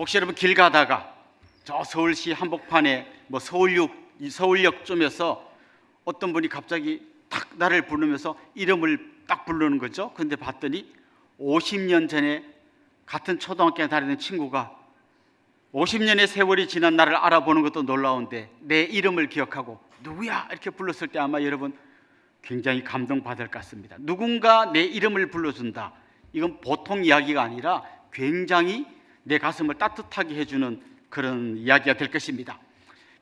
혹시 여러분 길 가다가 저 서울시 한복판에 서울역쯤에서 어떤 분이 갑자기 탁 나를 부르면서 이름을 딱 부르는 거죠. 근데 봤더니 50년 전에 같은 초등학교에 다니는 친구가 50년의 세월이 지난 나를 알아보는 것도 놀라운데 내 이름을 기억하고 누구야? 이렇게 불렀을 때 아마 여러분 굉장히 감동받을 것 같습니다. 누군가 내 이름을 불러준다. 이건 보통 이야기가 아니라 굉장히 내 가슴을 따뜻하게 해주는 그런 이야기가 될 것입니다.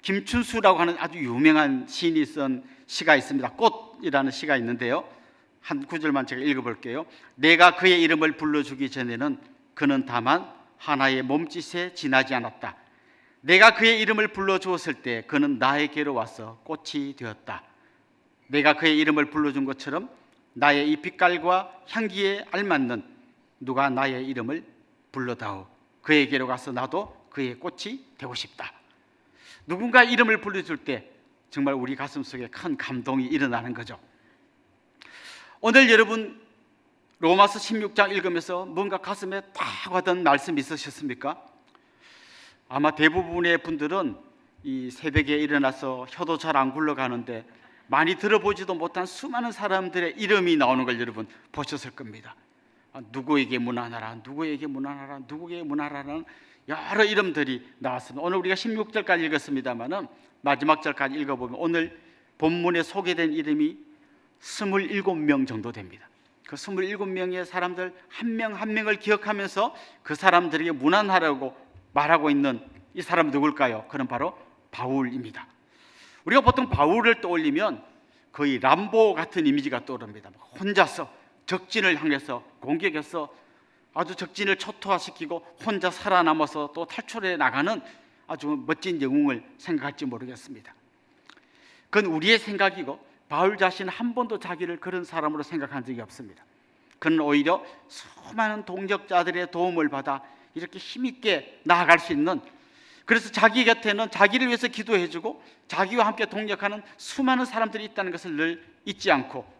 김춘수라고 하는 아주 유명한 시인이 쓴 시가 있습니다. 꽃이라는 시가 있는데요, 한 구절만 제가 읽어볼게요. 내가 그의 이름을 불러주기 전에는 그는 다만 하나의 몸짓에 지나지 않았다. 내가 그의 이름을 불러주었을 때 그는 나에게로 와서 꽃이 되었다. 내가 그의 이름을 불러준 것처럼 나의 이 빛깔과 향기에 알맞는 누가 나의 이름을 불러다오. 그에게로 가서 나도 그의 꽃이 되고 싶다. 누군가 이름을 불러줄 때 정말 우리 가슴 속에 큰 감동이 일어나는 거죠. 오늘 여러분 로마서 16장 읽으면서 뭔가 가슴에 딱 와닿은 말씀 있으셨습니까? 아마 대부분의 분들은 이 새벽에 일어나서 혀도 잘 안 굴러가는데 많이 들어보지도 못한 수많은 사람들의 이름이 나오는 걸 여러분 보셨을 겁니다. 누구에게 문안하라, 누구에게 문안하라, 누구에게 문안하라는 여러 이름들이 나왔습니다. 오늘 우리가 16절까지 읽었습니다만은 마지막 절까지 읽어보면 오늘 본문에 소개된 이름이 27명 정도 됩니다. 그 27명의 사람들 한 명 한 명을 기억하면서 그 사람들에게 문안하라고 말하고 있는 이 사람은 누굴까요? 그는 바로 바울입니다. 우리가 보통 바울을 떠올리면 거의 람보 같은 이미지가 떠오릅니다. 혼자서 적진을 향해서 공격해서 아주 적진을 초토화시키고 혼자 살아남아서 또 탈출해 나가는 아주 멋진 영웅을 생각할지 모르겠습니다. 그건 우리의 생각이고 바울 자신은 한 번도 자기를 그런 사람으로 생각한 적이 없습니다. 그는 오히려 수많은 동역자들의 도움을 받아 이렇게 힘있게 나아갈 수 있는, 그래서 자기 곁에는 자기를 위해서 기도해주고 자기와 함께 동역하는 수많은 사람들이 있다는 것을 늘 잊지 않고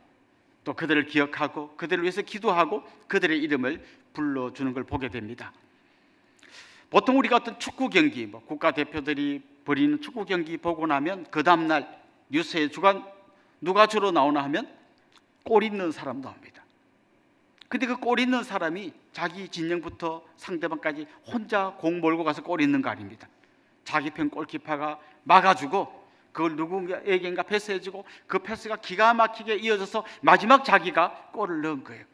또 그들을 기억하고 그들을 위해서 기도하고 그들의 이름을 불러주는 걸 보게 됩니다. 보통 우리가 어떤 축구 경기, 국가대표들이 벌이는 축구 경기 보고 나면 그 다음날 뉴스에 누가 주로 나오나 하면 골 있는 사람 나옵니다. 근데 그 골 있는 사람이 자기 진영부터 상대방까지 혼자 공 몰고 가서 골 있는 거 아닙니다. 자기 편 골키퍼가 막아주고 그걸 누구에게인가 패스해주고 그 패스가 기가 막히게 이어져서 마지막 자기가 골을 넣은 거예요.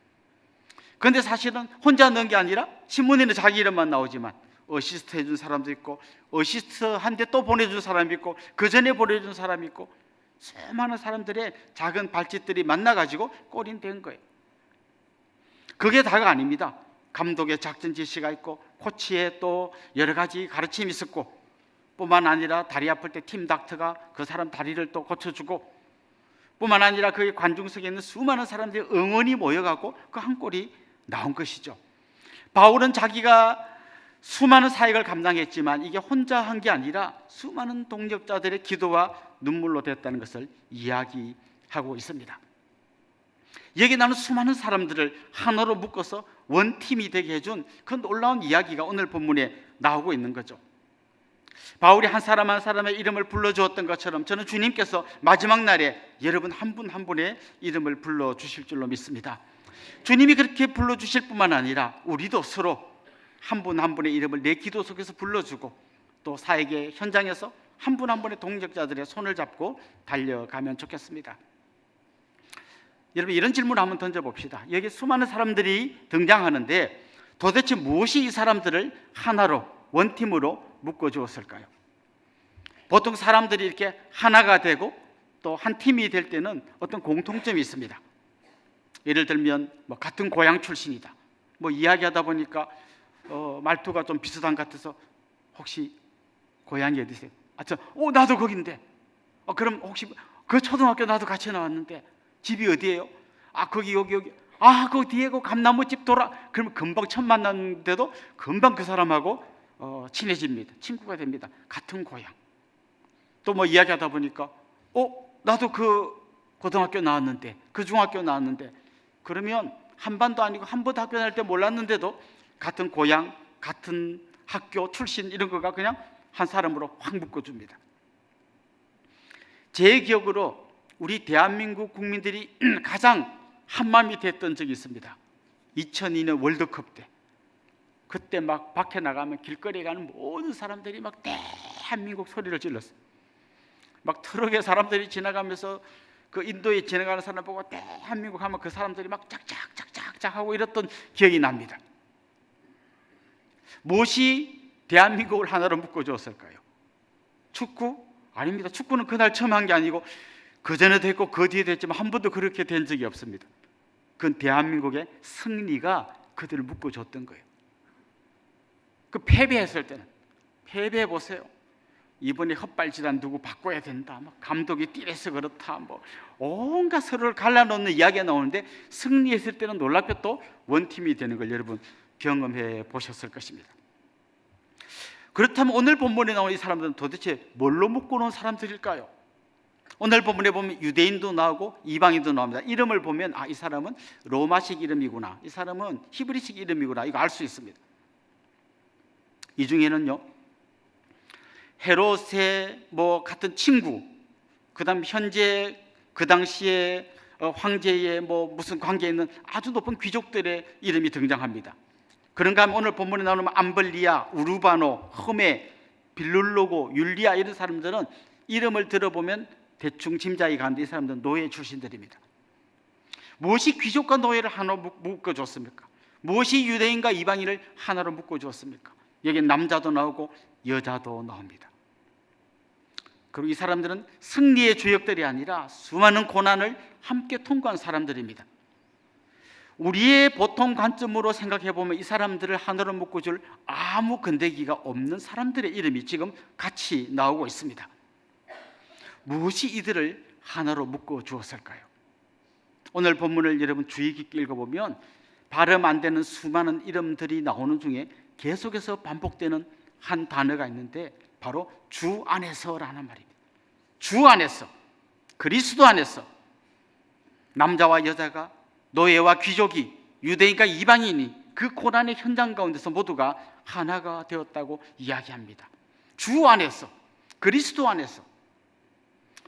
그런데 사실은 혼자 넣은 게 아니라 신문에는 자기 이름만 나오지만 어시스트 해준 사람도 있고 어시스트 한데 또 보내준 사람이 있고 그 전에 보내준 사람이 있고 수많은 사람들의 작은 발짓들이 만나가지고 골이 된 거예요. 그게 다가 아닙니다. 감독의 작전 지시가 있고 코치의 또 여러 가지 가르침이 있었고 뿐만 아니라 다리 아플 때 팀 닥터가 그 사람 다리를 또 고쳐주고 뿐만 아니라 그 관중석에 있는 수많은 사람들의 응원이 모여가고 그 한 골이 나온 것이죠. 바울은 자기가 수많은 사역을 감당했지만 이게 혼자 한 게 아니라 수많은 동역자들의 기도와 눈물로 됐다는 것을 이야기하고 있습니다. 여기 나는 수많은 사람들을 하나로 묶어서 원팀이 되게 해준 그 놀라운 이야기가 오늘 본문에 나오고 있는 거죠. 바울이 한 사람 한 사람의 이름을 불러주었던 것처럼 저는 주님께서 마지막 날에 여러분 한 분 한 분의 이름을 불러주실 줄로 믿습니다. 주님이 그렇게 불러주실 뿐만 아니라 우리도 서로 한 분 한 분의 이름을 내 기도 속에서 불러주고 또 사역의 현장에서 한 분 한 분의 동역자들의 손을 잡고 달려가면 좋겠습니다. 여러분 이런 질문을 한번 던져봅시다. 여기 수많은 사람들이 등장하는데 도대체 무엇이 이 사람들을 하나로 원팀으로 묶어주었을까요? 보통 사람들이 이렇게 하나가 되고 또 한 팀이 될 때는 어떤 공통점이 있습니다. 예를 들면 같은 고향 출신이다. 이야기하다 보니까 말투가 좀 비슷한 것 같아서 혹시 고향이 어디세요? 나도 거긴데. 그럼 혹시 그 초등학교 나도 같이 나왔는데 집이 어디예요? 거기 여기. 그 뒤에 그 감나무집 돌아. 그러면 금방 처음 만났는데도 금방 그 사람하고 친해집니다. 친구가 됩니다. 같은 고향. 또 이야기하다 보니까 나도 그 고등학교 나왔는데 그 중학교 나왔는데 그러면 한 반도 아니고 한 번도 학교 다닐 때 몰랐는데도 같은 고향, 같은 학교 출신 이런 거가 그냥 한 사람으로 확 묶어줍니다. 제 기억으로 우리 대한민국 국민들이 가장 한마음이 됐던 적이 있습니다. 2002년 월드컵 때. 그때 막 밖에 나가면 길거리에 가는 모든 사람들이 막 대한민국 소리를 질렀어요. 막 트럭에 사람들이 지나가면서 그 인도에 지나가는 사람 보고 대한민국 하면 그 사람들이 막 짝짝짝짝짝 하고 이랬던 기억이 납니다. 무엇이 대한민국을 하나로 묶어주었을까요? 축구? 아닙니다. 축구는 그날 처음 한 게 아니고 그 전에도 했고 그 뒤에도 했지만 한 번도 그렇게 된 적이 없습니다. 그건 대한민국의 승리가 그들을 묶어줬던 거예요. 그 패배했을 때는 패배해 보세요. 이번에 헛발질한 누구 바꿔야 된다. 막 감독이 띠래서 그렇다. 뭐 온갖 서로를 갈라놓는 이야기가 나오는데 승리했을 때는 놀랍게 또 원팀이 되는 걸 여러분 경험해 보셨을 것입니다. 그렇다면 오늘 본문에 나온 이 사람들은 도대체 뭘로 묶어놓은 사람들일까요? 오늘 본문에 보면 유대인도 나오고 이방인도 나옵니다. 이름을 보면 이 사람은 로마식 이름이구나, 이 사람은 히브리식 이름이구나, 이거 알 수 있습니다. 이 중에는요, 헤롯의 같은 친구, 그다음 현재 그 당시에 황제의 무슨 관계에 있는 아주 높은 귀족들의 이름이 등장합니다. 그런가 하면 오늘 본문에 나오는 암블리아, 우르바노, 흠에, 빌룰로고, 율리아 이런 사람들은 이름을 들어보면 대충 짐작이 가는데 이 사람들은 노예 출신들입니다. 무엇이 귀족과 노예를 하나로 묶어줬습니까? 무엇이 유대인과 이방인을 하나로 묶어주었습니까? 여기 남자도 나오고 여자도 나옵니다. 그리고 이 사람들은 승리의 주역들이 아니라 수많은 고난을 함께 통과한 사람들입니다. 우리의 보통 관점으로 생각해 보면 이 사람들을 하나로 묶어줄 아무 건데기가 없는 사람들의 이름이 지금 같이 나오고 있습니다. 무엇이 이들을 하나로 묶어주었을까요? 오늘 본문을 여러분 주의 깊게 읽어보면 발음 안 되는 수많은 이름들이 나오는 중에 계속해서 반복되는 한 단어가 있는데 바로 주 안에서라는 말입니다. 주 안에서, 그리스도 안에서 남자와 여자가, 노예와 귀족이, 유대인과 이방인이 그 고난의 현장 가운데서 모두가 하나가 되었다고 이야기합니다. 주 안에서, 그리스도 안에서.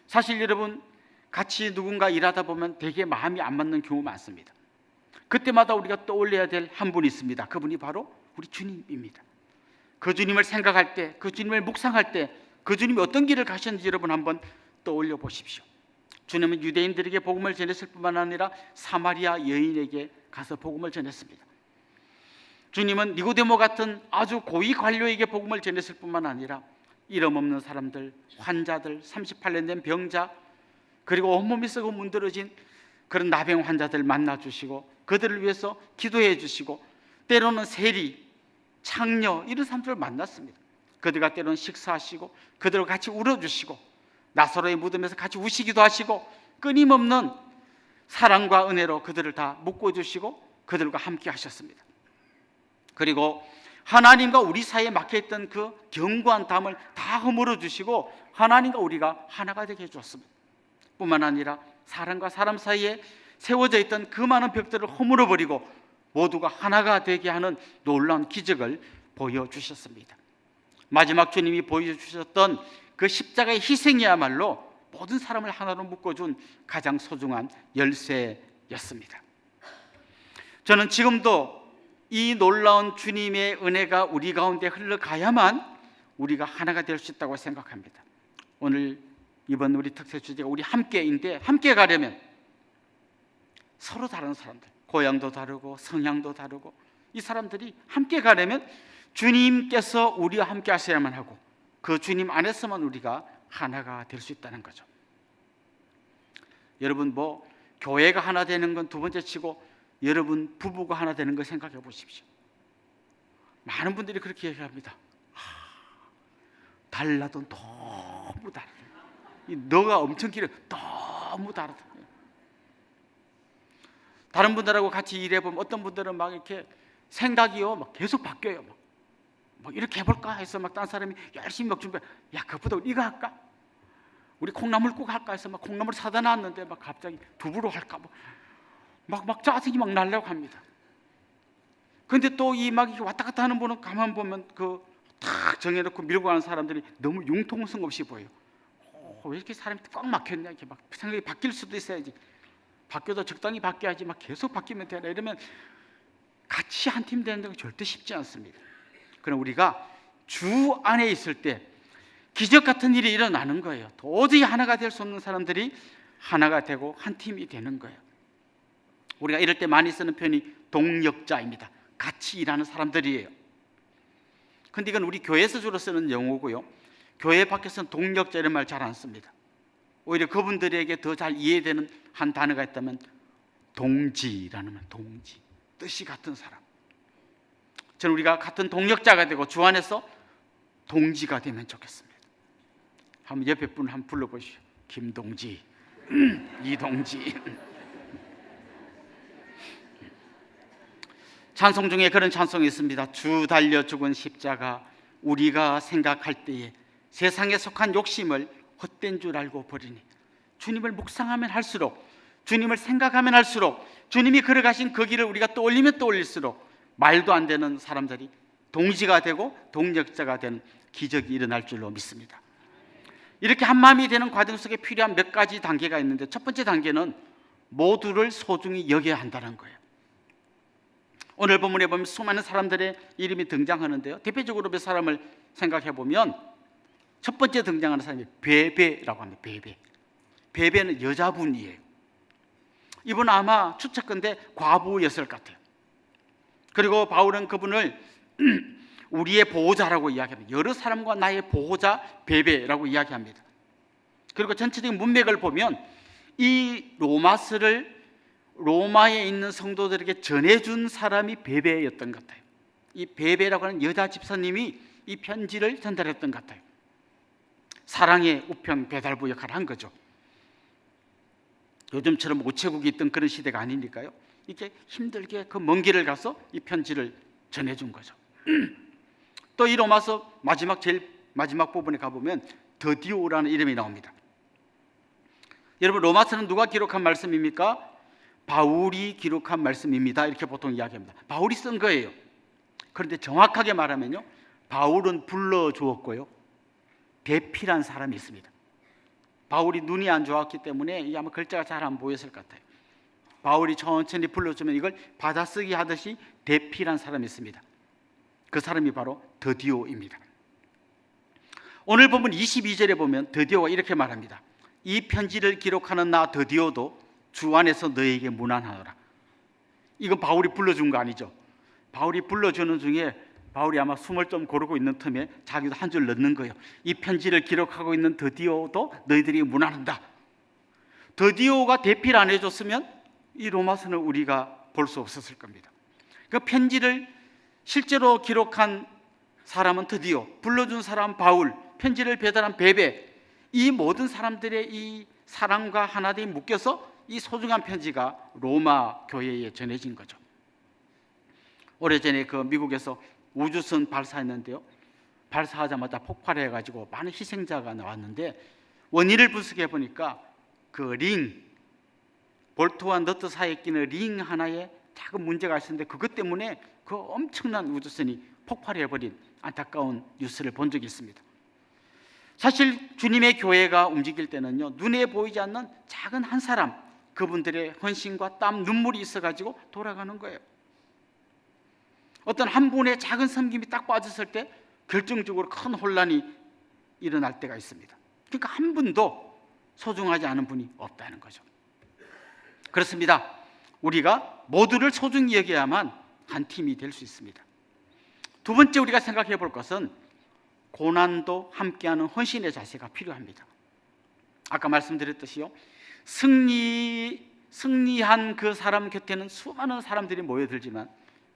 사실 여러분 같이 누군가 일하다 보면 되게 마음이 안 맞는 경우 많습니다. 그때마다 우리가 떠올려야 될 한 분이 있습니다. 그분이 바로 우리 주님입니다. 그 주님을 생각할 때, 그 주님을 묵상할 때 그 주님이 어떤 길을 가셨는지 여러분 한번 떠올려 보십시오. 주님은 유대인들에게 복음을 전했을 뿐만 아니라 사마리아 여인에게 가서 복음을 전했습니다. 주님은 니고데모 같은 아주 고위 관료에게 복음을 전했을 뿐만 아니라 이름 없는 사람들, 환자들, 38년 된 병자, 그리고 온몸이 썩어 문드러진 그런 나병 환자들 만나주시고 그들을 위해서 기도해 주시고 때로는 세리, 창녀 이런 사람들을 만났습니다. 그들과 때로는 식사하시고 그들과 같이 울어주시고 나사로의 무덤에서 같이 우시기도 하시고 끊임없는 사랑과 은혜로 그들을 다 묶어주시고 그들과 함께 하셨습니다. 그리고 하나님과 우리 사이에 막혀있던 그 견고한 담을 다 허물어 주시고 하나님과 우리가 하나가 되게 해주었습니다. 뿐만 아니라 사람과 사람 사이에 세워져 있던 그 많은 벽들을 허물어 버리고 모두가 하나가 되게 하는 놀라운 기적을 보여주셨습니다. 마지막 주님이 보여주셨던 그 십자가의 희생이야말로 모든 사람을 하나로 묶어준 가장 소중한 열쇠였습니다. 저는 지금도 이 놀라운 주님의 은혜가 우리 가운데 흘러가야만 우리가 하나가 될 수 있다고 생각합니다. 오늘 이번 우리 특세 주제가 우리 함께인데 함께 가려면 서로 다른 사람들, 고향도 다르고 성향도 다르고 이 사람들이 함께 가려면 주님께서 우리와 함께 하셔야만 하고 그 주님 안에서만 우리가 하나가 될 수 있다는 거죠. 여러분 교회가 하나 되는 건 두 번째 치고 여러분 부부가 하나 되는 거 생각해 보십시오. 많은 분들이 그렇게 얘기합니다. 달라도 너무 다르다. 너가 엄청 길어. 너무 다르다. 다른 분들하고 같이 일해보면 어떤 분들은 막 이렇게 생각이요 막 계속 바뀌어요. 막 이렇게 해볼까 해서 막 딴 사람이 열심히 막 준비해. 야 그보다 이거 할까? 우리 콩나물국 할까 해서 막 콩나물 사다 놨는데 막 갑자기 두부로 할까 막 짜증이 막 나려고 합니다. 근데 또 이 막 왔다 갔다 하는 분은 가만 보면 그 탁 정해놓고 밀고 가는 사람들이 너무 융통성 없이 보여요. 왜 이렇게 사람이 꽉 막혔냐, 이렇게 막 생각이 바뀔 수도 있어야지. 바뀌어도 적당히 바뀌어야지 막 계속 바뀌면 되나, 이러면 같이 한 팀 되는 게 절대 쉽지 않습니다. 그럼 우리가 주 안에 있을 때 기적 같은 일이 일어나는 거예요. 도저히 하나가 될 수 없는 사람들이 하나가 되고 한 팀이 되는 거예요. 우리가 이럴 때 많이 쓰는 표현이 동역자입니다. 같이 일하는 사람들이에요. 근데 이건 우리 교회에서 주로 쓰는 용어고요, 교회 밖에서는 동역자 이런 말 잘 안 씁니다. 오히려 그분들에게 더 잘 이해되는 한 단어가 있다면 동지라는 말, 동지, 뜻이 같은 사람. 저는 우리가 같은 동역자가 되고 주 안에서 동지가 되면 좋겠습니다. 한번 옆에 분 한번 불러보시오. 김동지, 이동지. 찬송 중에 그런 찬송이 있습니다. 주 달려 죽은 십자가 우리가 생각할 때에 세상에 속한 욕심을 헛된 줄 알고 버리니. 주님을 묵상하면 할수록, 주님을 생각하면 할수록, 주님이 걸어가신 그 길을 우리가 떠올리면 떠올릴수록 말도 안 되는 사람들이 동지가 되고 동역자가 되는 기적이 일어날 줄로 믿습니다. 이렇게 한 마음이 되는 과정 속에 필요한 몇 가지 단계가 있는데, 첫 번째 단계는 모두를 소중히 여겨야 한다는 거예요. 오늘 본문에 보면 수많은 사람들의 이름이 등장하는데요, 대표적으로 몇 사람을 생각해 보면 첫 번째 등장하는 사람이 베베라고 합니다. 베베는 여자분이에요. 이분은 아마 추측컨대 과부였을 것 같아요. 그리고 바울은 그분을 우리의 보호자라고 이야기합니다. 여러 사람과 나의 보호자 베베라고 이야기합니다. 그리고 전체적인 문맥을 보면 이 로마서를 로마에 있는 성도들에게 전해준 사람이 베베였던 것 같아요. 이 베베라고 하는 여자 집사님이 이 편지를 전달했던 것 같아요. 사랑의 우편 배달부 역할을 한 거죠. 요즘처럼 우체국이 있던 그런 시대가 아니니까요, 이렇게 힘들게 그 먼 길을 가서 이 편지를 전해준 거죠. 또 이 로마서 제일 마지막 부분에 가보면 드디오라는 이름이 나옵니다. 여러분, 로마서는 누가 기록한 말씀입니까? 바울이 기록한 말씀입니다. 이렇게 보통 이야기합니다. 바울이 쓴 거예요. 그런데 정확하게 말하면요, 바울은 불러주었고요, 대피란 사람이 있습니다. 바울이 눈이 안 좋았기 때문에 이게 아마 글자가 잘 안 보였을 것 같아요. 바울이 천천히 불러주면 이걸 받아쓰기 하듯이 대피란 사람이 있습니다. 그 사람이 바로 드디오입니다. 오늘 본문 22절에 보면 드디오가 이렇게 말합니다. 이 편지를 기록하는 나 드디오도 주 안에서 너에게 문안하노라. 이건 바울이 불러준 거 아니죠? 바울이 불러주는 중에 바울이 아마 숨을 좀 고르고 있는 틈에 자기도 한 줄 넣는 거예요. 이 편지를 기록하고 있는 드디오도 너희들이 문안한다. 드디오가 대피를 안 해줬으면 이 로마서는 우리가 볼 수 없었을 겁니다. 그 편지를 실제로 기록한 사람은 드디오, 불러준 사람 바울, 편지를 배달한 베베, 이 모든 사람들의 이 사랑과 하나됨이 묶여서 이 소중한 편지가 로마 교회에 전해진 거죠. 오래전에 그 미국에서 우주선 발사했는데요, 발사하자마자 폭발해가지고 많은 희생자가 나왔는데 원인을 분석해 보니까 그 볼트와 너트 사이에 끼는 링 하나에 작은 문제가 있었는데 그것 때문에 그 엄청난 우주선이 폭발해버린 안타까운 뉴스를 본 적이 있습니다. 사실 주님의 교회가 움직일 때는요, 눈에 보이지 않는 작은 한 사람, 그분들의 헌신과 땀, 눈물이 있어가지고 돌아가는 거예요. 어떤 한 분의 작은 섬김이 딱 빠졌을 때 결정적으로 큰 혼란이 일어날 때가 있습니다. 그러니까 한 분도 소중하지 않은 분이 없다는 거죠. 그렇습니다. 우리가 모두를 소중히 여겨야만 한 팀이 될 수 있습니다. 두 번째 우리가 생각해 볼 것은 고난도 함께하는 헌신의 자세가 필요합니다. 아까 말씀드렸듯이요, 승리한 그 사람 곁에는 수많은 사람들이 모여들지만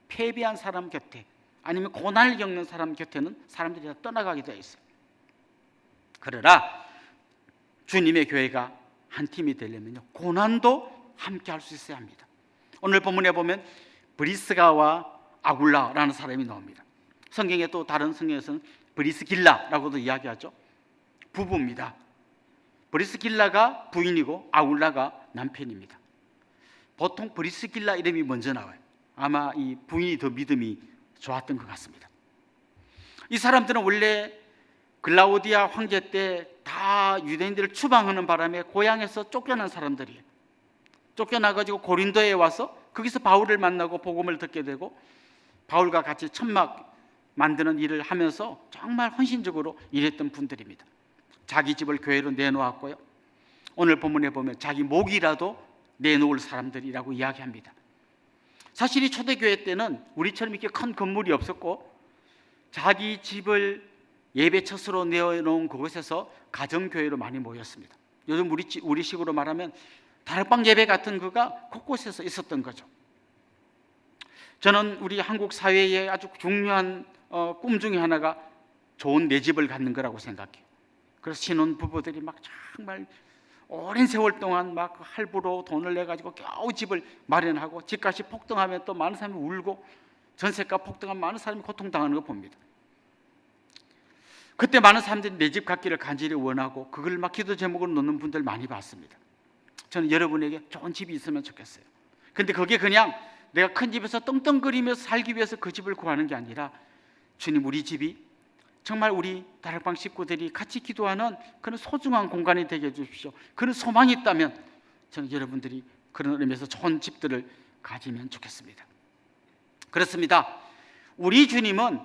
패배한 사람 곁에, 아니면 고난을 겪는 사람 곁에는 사람들이 다 떠나가게 되어 있어요. 그러나 주님의 교회가 한 팀이 되려면요, 고난도 함께 할 수 있어야 합니다. 오늘 본문에 보면 브리스가와 아굴라라는 사람이 나옵니다. 성경에 또 다른 성경에서는 브리스길라라고도 이야기하죠. 부부입니다. 브리스길라가 부인이고 아굴라가 남편입니다. 보통 브리스길라 이름이 먼저 나와요. 아마 이 부인이 더 믿음이 좋았던 것 같습니다. 이 사람들은 원래 글라우디아 황제 때 다 유대인들을 추방하는 바람에 고향에서 쫓겨난 사람들이에요. 쫓겨나가지고 고린도에 와서 거기서 바울을 만나고 복음을 듣게 되고 바울과 같이 천막 만드는 일을 하면서 정말 헌신적으로 일했던 분들입니다. 자기 집을 교회로 내놓았고요. 오늘 본문에 보면 자기 목이라도 내놓을 사람들이라고 이야기합니다. 사실 이 초대교회 때는 우리처럼 이렇게 큰 건물이 없었고 자기 집을 예배처소로 내어놓은 그곳에서 가정교회로 많이 모였습니다. 요즘 우리식으로 말하면 다락방 예배 같은 거가 곳곳에서 있었던 거죠. 저는 우리 한국 사회의 아주 중요한 꿈 중에 하나가 좋은 내 집을 갖는 거라고 생각해요. 그래서 신혼 부부들이 막 정말 오랜 세월 동안 막 할부로 돈을 내 가지고 겨우 집을 마련하고 집값이 폭등하면 또 많은 사람이 울고 전세값 폭등하면 많은 사람이 고통당하는 거 봅니다. 그때 많은 사람들이 내 집 갖기를 간절히 원하고 그걸 막 기도 제목으로 놓는 분들 많이 봤습니다. 저는 여러분에게 좋은 집이 있으면 좋겠어요. 근데 그게 그냥 내가 큰 집에서 떵떵거리면서 살기 위해서 그 집을 구하는 게 아니라 주님, 우리 집이 정말 우리 다락방 식구들이 같이 기도하는 그런 소중한 공간이 되게 해주십시오. 그런 소망이 있다면 저는 여러분들이 그런 의미에서 좋은 집들을 가지면 좋겠습니다. 그렇습니다. 우리 주님은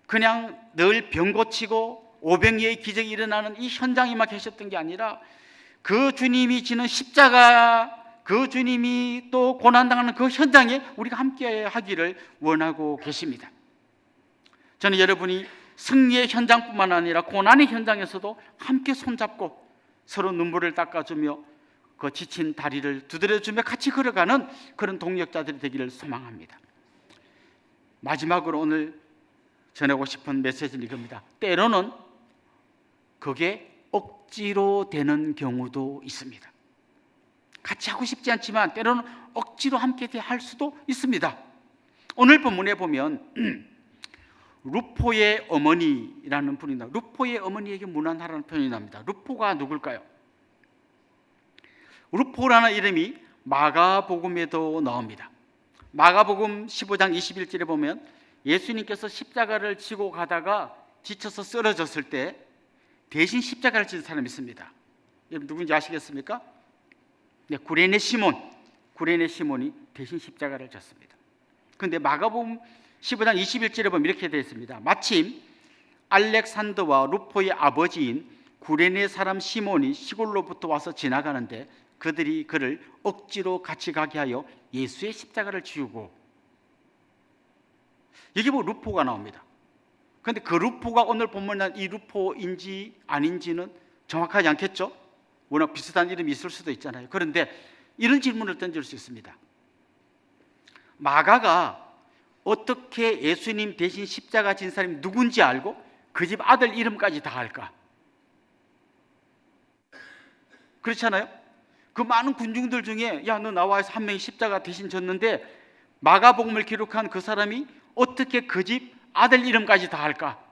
그냥 늘 병 고치고 오병이의 기적이 일어나는 이 현장에만 계셨던 게 아니라 그 주님이 지는 십자가, 그 주님이 또 고난당하는 그 현장에 우리가 함께 하기를 원하고 계십니다. 저는 여러분이 승리의 현장뿐만 아니라 고난의 현장에서도 함께 손잡고 서로 눈물을 닦아주며 그 지친 다리를 두드려주며 같이 걸어가는 그런 동력자들이 되기를 소망합니다. 마지막으로 오늘 전하고 싶은 메시지는 이겁니다. 때로는 그게 억지로 되는 경우도 있습니다. 같이 하고 싶지 않지만 때로는 억지로 함께 할 수도 있습니다. 오늘 본문에 보면 루포의 어머니라는 분이 나옵니다. 루포의 어머니에게 무난하라는 표현이 나옵니다. 루포가 누굴까요? 루포라는 이름이 마가복음에도 나옵니다. 마가복음 15장 21절에 보면 예수님께서 십자가를 지고 가다가 지쳐서 쓰러졌을 때 대신 십자가를 진 사람이 있습니다. 여러분 누군지 아시겠습니까? 네, 구레네 시몬이 대신 십자가를 졌습니다. 그런데 마가복음 15장 21절에 보면 이렇게 되어 있습니다. 마침 알렉산더와 루포의 아버지인 구레네 사람 시몬이 시골로부터 와서 지나가는데 그들이 그를 억지로 같이 가게 하여 예수의 십자가를 지우고, 여기 뭐 루포가 나옵니다. 그런데 그 루포가 오늘 본문에 이 루포인지 아닌지는 정확하지 않겠죠? 워낙 비슷한 이름이 있을 수도 있잖아요. 그런데 이런 질문을 던질 수 있습니다. 마가가 어떻게 예수님 대신 십자가 진 사람이 누군지 알고 그 집 아들 이름까지 다 알까? 그렇잖아요? 그 많은 군중들 중에 야, 너 나와서 한 명이 십자가 대신 졌는데 마가복음을 기록한 그 사람이 어떻게 그 집 아들 이름까지 다 알까?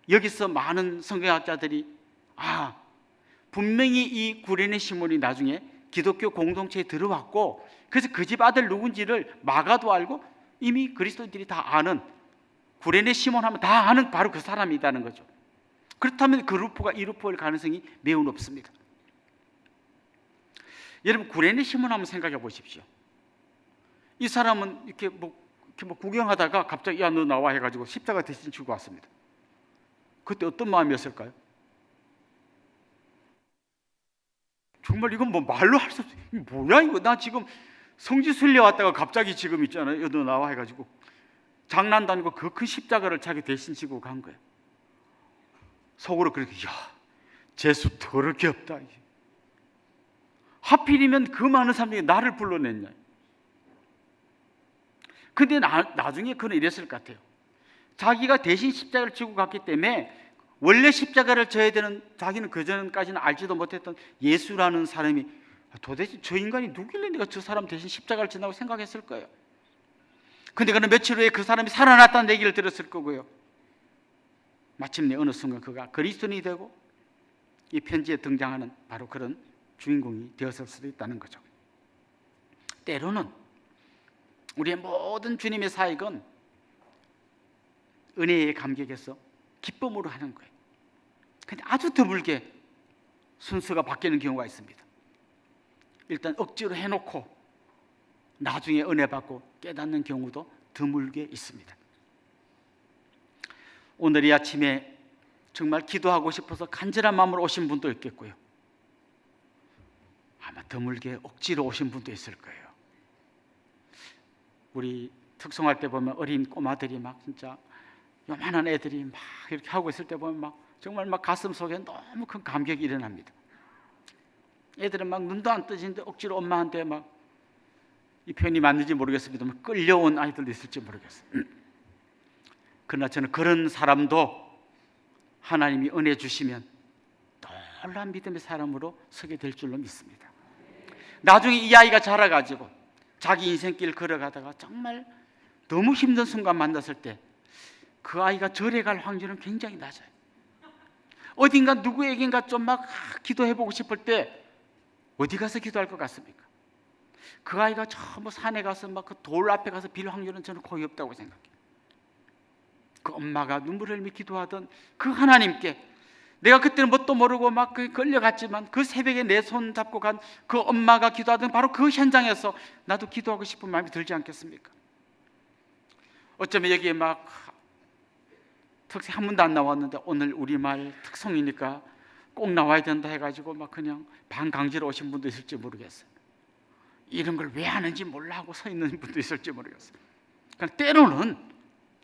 여기서 많은 성경학자들이 분명히 이 구레네 시몬이 나중에 기독교 공동체에 들어왔고 그래서 그 집 아들 누군지를 마가도 알고 이미 그리스도인들이 다 아는, 구레네 시몬 하면 다 아는 바로 그 사람이라는 거죠. 그렇다면 그 루포가 이 루포일 가능성이 매우 높습니다. 여러분 구레네 시몬 한번 생각해 보십시오. 이 사람은 이렇게 뭐 구경하다가 갑자기 야, 너 나와 해가지고 십자가 대신 지고 왔습니다. 그때 어떤 마음이었을까요? 정말 이건 뭐 말로 할 수 없어. 뭐야 이거, 나 지금 성지순례 왔다가 갑자기 지금 있잖아요, 너 나와 해가지고 장난도 아니고 그 큰 십자가를 자기 대신 지고 간 거예요. 속으로 그렇게 야, 재수 더럽게 없다. 하필이면 그 많은 사람들이 나를 불러냈냐. 근데 나중에 그는 이랬을 것 같아요. 자기가 대신 십자가를 지고 갔기 때문에 원래 십자가를 져야 되는, 자기는 그전까지는 알지도 못했던 예수라는 사람이 도대체 저 인간이 누길래 내가 저 사람 대신 십자가를 진다고 생각했을 거예요. 근데 그는 며칠 후에 그 사람이 살아났다는 얘기를 들었을 거고요. 마침내 어느 순간 그가 그리스도인이 되고 이 편지에 등장하는 바로 그런 주인공이 되었을 수도 있다는 거죠. 때로는 우리의 모든 주님의 사역은 은혜의 감격에서 기쁨으로 하는 거예요. 근데 아주 드물게 순서가 바뀌는 경우가 있습니다. 일단 억지로 해놓고 나중에 은혜 받고 깨닫는 경우도 드물게 있습니다. 오늘 이 아침에 정말 기도하고 싶어서 간절한 마음으로 오신 분도 있겠고요, 아마 드물게 억지로 오신 분도 있을 거예요. 우리 특송할 때 보면 어린 꼬마들이 막 진짜 요만한 애들이 막 이렇게 하고 있을 때 보면 막 정말 막 가슴 속에 너무 큰 감격이 일어납니다. 애들은 막 눈도 안 뜨지는데 억지로 엄마한테 막, 이 표현이 맞는지 모르겠습니다만 끌려온 아이들도 있을지 모르겠어요. 그러나 저는 그런 사람도 하나님이 은혜 주시면 놀라운 믿음의 사람으로 서게 될 줄로 믿습니다. 나중에 이 아이가 자라가지고 자기 인생길 걸어가다가 정말 너무 힘든 순간 만났을 때 그 아이가 절에 갈 확률은 굉장히 낮아요. 어딘가 누구에겐가 좀 막 기도해보고 싶을 때 어디 가서 기도할 것 같습니까? 그 아이가 전부 산에 가서 막 그 돌 앞에 가서 빌 확률은 저는 거의 없다고 생각해요. 그 엄마가 눈물을 흘리며 기도하던 그 하나님께 내가 그때는 뭣도 모르고 막 걸려갔지만 그 새벽에 내 손 잡고 간 그 엄마가 기도하던 바로 그 현장에서 나도 기도하고 싶은 마음이 들지 않겠습니까? 어쩌면 여기에 막 특색 한 번도 안 나왔는데 오늘 우리말 특송이니까 꼭 나와야 된다 해가지고 막 그냥 반강제로 오신 분도 있을지 모르겠어요. 이런 걸 왜 하는지 몰라 하고 서 있는 분도 있을지 모르겠어요. 그러니까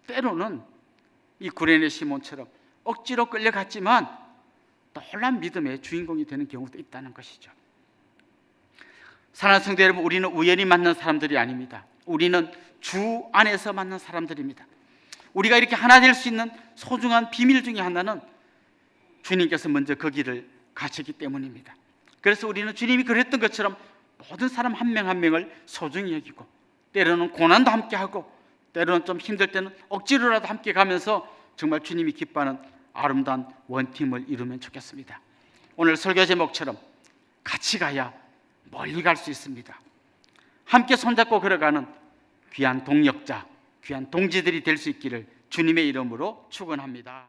때로는 이 구레네 시몬처럼 억지로 끌려갔지만 놀라운 믿음의 주인공이 되는 경우도 있다는 것이죠. 사랑하는 성도 여러분, 우리는 우연히 만난 사람들이 아닙니다. 우리는 주 안에서 만난 사람들입니다. 우리가 이렇게 하나 될 수 있는 소중한 비밀 중에 하나는 주님께서 먼저 그 길을 가셨기 때문입니다. 그래서 우리는 주님이 그랬던 것처럼 모든 사람 한 명 한 명을 소중히 여기고, 때로는 고난도 함께하고, 때로는 좀 힘들 때는 억지로라도 함께 가면서 정말 주님이 기뻐하는 아름다운 원팀을 이루면 좋겠습니다. 오늘 설교 제목처럼 같이 가야 멀리 갈 수 있습니다. 함께 손잡고 걸어가는 귀한 동역자, 귀한 동지들이 될 수 있기를 주님의 이름으로 축원합니다.